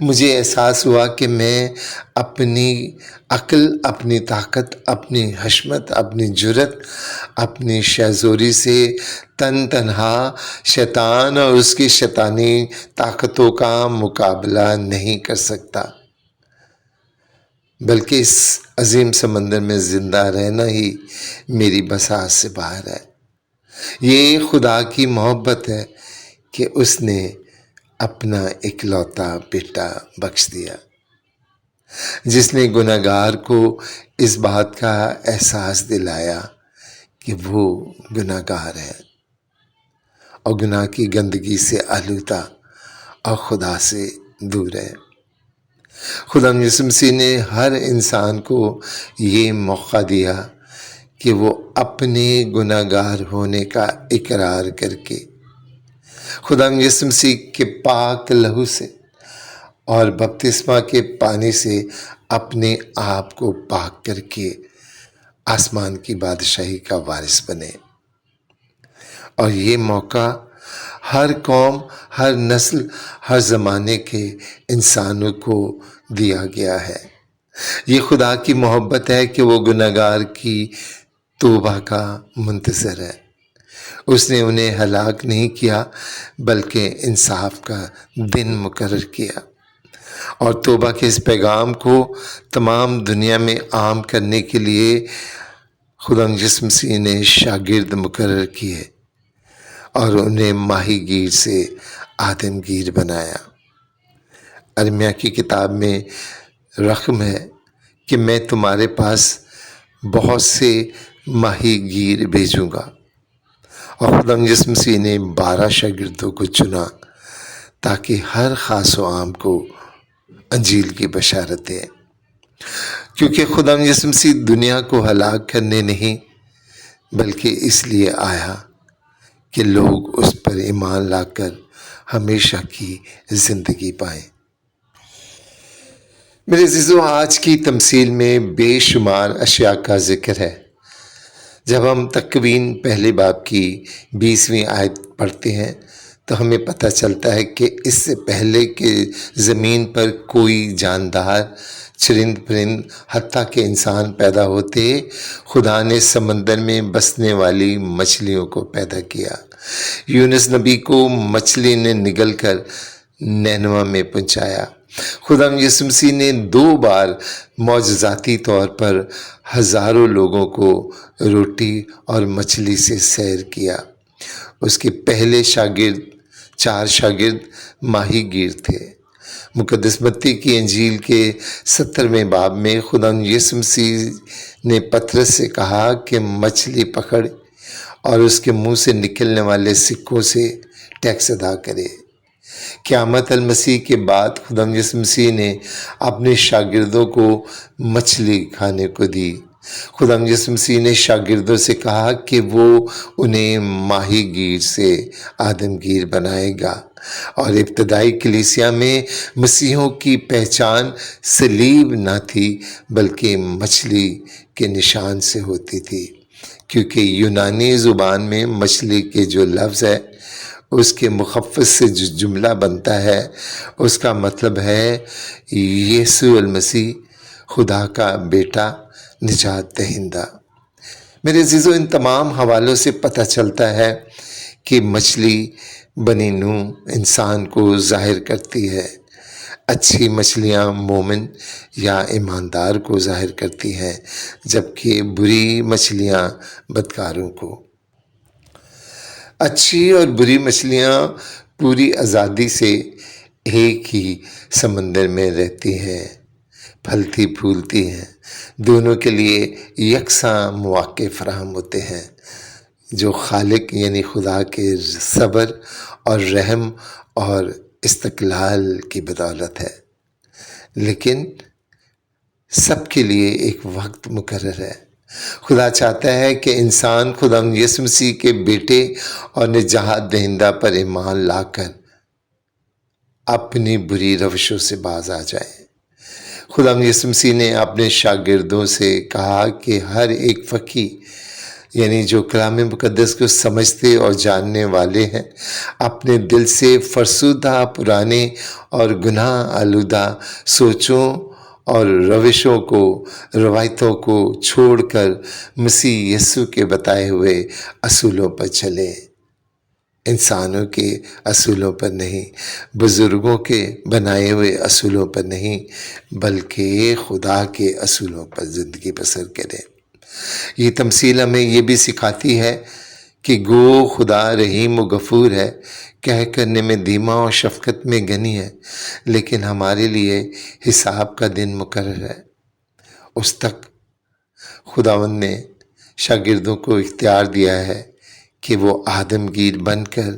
مجھے احساس ہوا کہ میں اپنی عقل، اپنی طاقت، اپنی حشمت، اپنی جرت، اپنی شہزوری سے تنہا شیطان اور اس کی شیطانی طاقتوں کا مقابلہ نہیں کر سکتا، بلکہ اس عظیم سمندر میں زندہ رہنا ہی میری بساط سے باہر ہے۔ یہ خدا کی محبت ہے کہ اس نے اپنا اکلوتا بیٹا بخش دیا، جس نے گنہگار کو اس بات کا احساس دلایا کہ وہ گنہگار ہے اور گناہ کی گندگی سے آلودہ اور خدا سے دور ہے۔ خدا یسوع مسیح نے ہر انسان کو یہ موقع دیا کہ وہ اپنے گنہگار ہونے کا اقرار کر کے خدا یسوع مسیح کے پاک لہو سے اور بپتسمہ کے پانی سے اپنے آپ کو پاک کر کے آسمان کی بادشاہی کا وارث بنے۔ اور یہ موقع ہر قوم، ہر نسل، ہر زمانے کے انسانوں کو دیا گیا ہے۔ یہ خدا کی محبت ہے کہ وہ گنہگار کی توبہ کا منتظر ہے۔ اس نے انہیں ہلاک نہیں کیا بلکہ انصاف کا دن مقرر کیا، اور توبہ کے اس پیغام کو تمام دنیا میں عام کرنے کے لیے خدا یسوع مسیح نے شاگرد مقرر کیے اور انہیں ماہی گیر سے آدم گیر بنایا۔ ارمیہ کی کتاب میں رقم ہے کہ میں تمہارے پاس بہت سے ماہی گیر بھیجوں گا، اور خدا یسوع مسیح نے 12 شاگردوں کو چنا تاکہ ہر خاص و عام کو انجیل کی بشارت دے، کیونکہ خدا یسوع مسیح دنیا کو ہلاک کرنے نہیں بلکہ اس لیے آیا کہ لوگ اس پر ایمان لا کر ہمیشہ کی زندگی پائیں۔ میرے عزیزو، آج کی تمثیل میں بے شمار اشیاء کا ذکر ہے۔ جب ہم تکوین پہلے باب کی 20ویں آیت پڑھتے ہیں تو ہمیں پتہ چلتا ہے کہ اس سے پہلے کہ زمین پر کوئی جاندار، چرند پرند، حتیٰ کہ انسان پیدا ہوتے، خدا نے سمندر میں بسنے والی مچھلیوں کو پیدا کیا۔ یونس نبی کو مچھلی نے نگل کر نینوا میں پہنچایا۔ خدا یسوع مسیح نے 2 بار معجزاتی طور پر ہزاروں لوگوں کو روٹی اور مچھلی سے سیر کیا۔ اس کے پہلے 4 شاگرد ماہی گیر تھے۔ مقدس متی کی انجیل کے 17ویں باب میں خدا یسوع مسیح نے پطرس سے کہا کہ مچھلی پکڑ اور اس کے منہ سے نکلنے والے سکوں سے ٹیکس ادا کرے۔ قیامت المسیح کے بعد خدا یسوع مسیح نے اپنے شاگردوں کو مچھلی کھانے کو دی۔ خدا یسوع مسیح نے شاگردوں سے کہا کہ وہ انہیں ماہی گیر سے آدم گیر بنائے گا، اور ابتدائی کلیسیا میں مسیحوں کی پہچان صلیب نہ تھی بلکہ مچھلی کے نشان سے ہوتی تھی، کیونکہ یونانی زبان میں مچھلی کے جو لفظ ہے اس کے مخفف سے جو جملہ بنتا ہے اس کا مطلب ہے یسوع المسیح، خدا کا بیٹا، نجات دہندہ۔ میرے عزیزو، ان تمام حوالوں سے پتہ چلتا ہے کہ مچھلی بنی نوح انسان کو ظاہر کرتی ہے، اچھی مچھلیاں مومن یا ایماندار کو ظاہر کرتی ہیں، جبکہ بری مچھلیاں بدکاروں کو۔ اچھی اور بری مچھلیاں پوری آزادی سے ایک ہی سمندر میں رہتی ہیں، پھلتی پھولتی ہیں، دونوں کے لیے یکساں مواقع فراہم ہوتے ہیں، جو خالق یعنی خدا کے صبر اور رحم اور استقلال کی بدولت ہے۔ لیکن سب کے لیے ایک وقت مقرر ہے۔ خدا چاہتا ہے کہ انسان خدا یسوع مسیح کے بیٹے اور نجات دہندہ پر ایمان لا کر اپنی بری روشوں سے باز آ جائے۔ خدا یسوع مسیح نے اپنے شاگردوں سے کہا کہ ہر ایک فقی یعنی جو کلام مقدس کو سمجھتے اور جاننے والے ہیں، اپنے دل سے فرسودہ پرانے اور گناہ آلودہ سوچوں اور روشوں کو، روایتوں کو چھوڑ کر مسیح یسوع کے بتائے ہوئے اصولوں پر چلیں، انسانوں کے اصولوں پر نہیں، بزرگوں کے بنائے ہوئے اصولوں پر نہیں، بلکہ خدا کے اصولوں پر زندگی بسر کریں۔ یہ تمثیل ہمیں یہ بھی سکھاتی ہے کہ گو خدا رحیم و غفور ہے، کہہ کرنے میں دھیما اور شفقت میں غنی ہے، لیکن ہمارے لیے حساب کا دن مقرر ہے۔ اس تک خداوند نے شاگردوں کو اختیار دیا ہے کہ وہ آدمگیر بن کر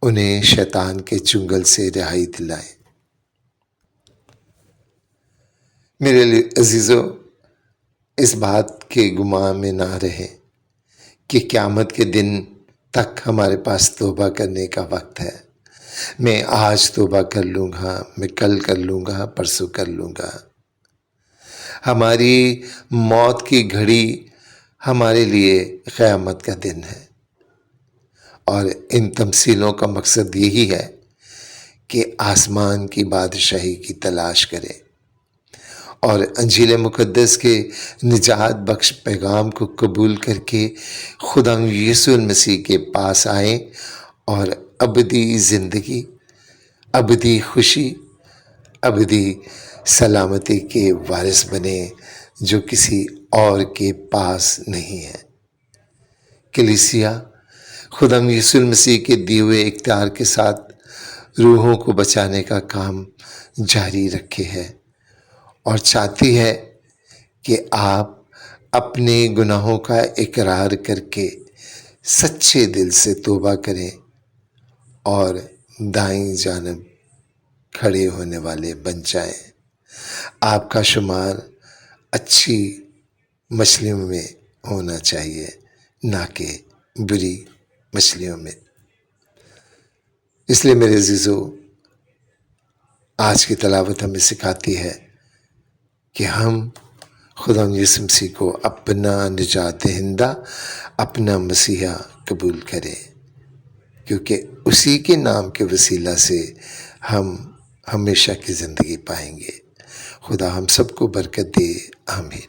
انہیں شیطان کے چنگل سے رہائی دلائیں۔ میرے عزیزو، اس بات کے گمان میں نہ رہیں کہ قیامت کے دن تک ہمارے پاس توبہ کرنے کا وقت ہے۔ میں آج توبہ کر لوں گا، میں کل کر لوں گا، پرسوں کر لوں گا۔ ہماری موت کی گھڑی ہمارے لیے قیامت کا دن ہے، اور ان تمثیلوں کا مقصد یہی ہے کہ آسمان کی بادشاہی کی تلاش کریں اور انجیل مقدس کے نجات بخش پیغام کو قبول کر کے خدا یسوع المسیح کے پاس آئیں اور ابدی زندگی، ابدی خوشی، ابدی سلامتی کے وارث بنیں جو کسی اور کے پاس نہیں ہے۔ کلیسیا خدا یسوع المسیح کے دیے ہوئے اختیار کے ساتھ روحوں کو بچانے کا کام جاری رکھے ہے اور چاہتی ہے کہ آپ اپنے گناہوں کا اقرار کر کے سچے دل سے توبہ کریں اور دائیں جانب کھڑے ہونے والے بن جائیں۔ آپ کا شمار اچھی مچھلیوں میں ہونا چاہیے، نہ کہ بری مچھلیوں میں۔ اس لیے میرے عزیزو، آج کی تلاوت ہمیں سکھاتی ہے کہ ہم خدا یسوع مسیح کو اپنا نجات دہندہ، اپنا مسیحا قبول کریں، کیونکہ اسی کے نام کے وسیلہ سے ہم ہمیشہ کی زندگی پائیں گے۔ خدا ہم سب کو برکت دے، آمین۔